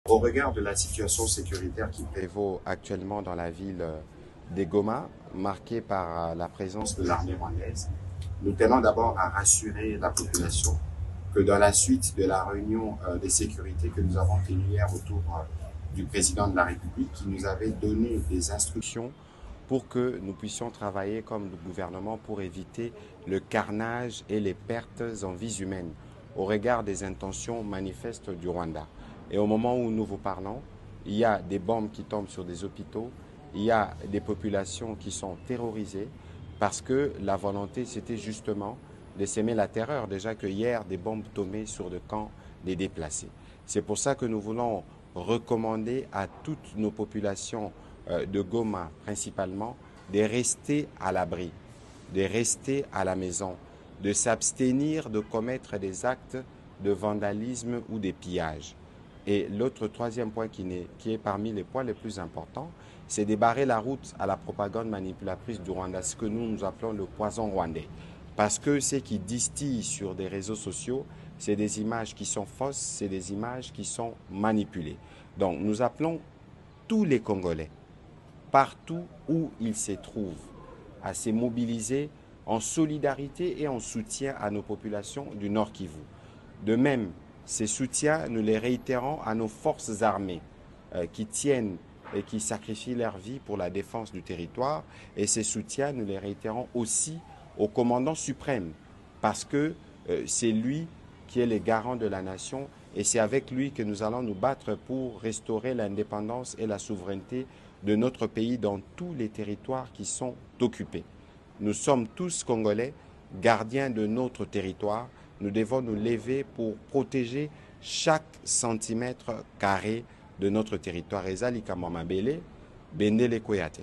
Au regard de la situation sécuritaire qui prévaut actuellement dans la ville de Goma, marquée par la présence de l'armée rwandaise, nous tenons d'abord à rassurer la population que dans la suite de la réunion de sécurité que nous avons tenue hier autour du président de la République, qui nous avait donné des instructions pour que nous puissions travailler comme le gouvernement pour éviter le carnage et les pertes en vies humaines au regard des intentions manifestes du Rwanda. Et au moment où nous vous parlons, il y a des bombes qui tombent sur des hôpitaux, il y a des populations qui sont terrorisées parce que la volonté, c'était justement de s'aimer la terreur. Déjà que hier, des bombes tombaient sur le camp des déplacés. C'est pour ça que nous voulons recommander à toutes nos populations de Goma principalement de rester à l'abri, de rester à la maison, de s'abstenir de commettre des actes de vandalisme ou de pillage. Et l'autre troisième point qui est parmi les points les plus importants, c'est de barrer la route à la propagande manipulatrice du Rwanda, ce que nous appelons le poison rwandais. Parce que ce qui distille sur des réseaux sociaux, c'est des images qui sont fausses, c'est des images qui sont manipulées. Donc nous appelons tous les Congolais, partout où ils se trouvent, à se mobiliser en solidarité et en soutien à nos populations du Nord Kivu. De même, ces soutiens, nous les réitérons à nos forces armées qui tiennent et qui sacrifient leur vie pour la défense du territoire. Et ces soutiens, nous les réitérons aussi au commandant suprême, parce que c'est lui qui est le garant de la nation et c'est avec lui que nous allons nous battre pour restaurer l'indépendance et la souveraineté de notre pays dans tous les territoires qui sont occupés. Nous sommes tous Congolais, gardiens de notre territoire. Nous devons nous lever pour protéger chaque centimètre carré de notre territoire. Ezali Kamamabele, Bendele Koyate.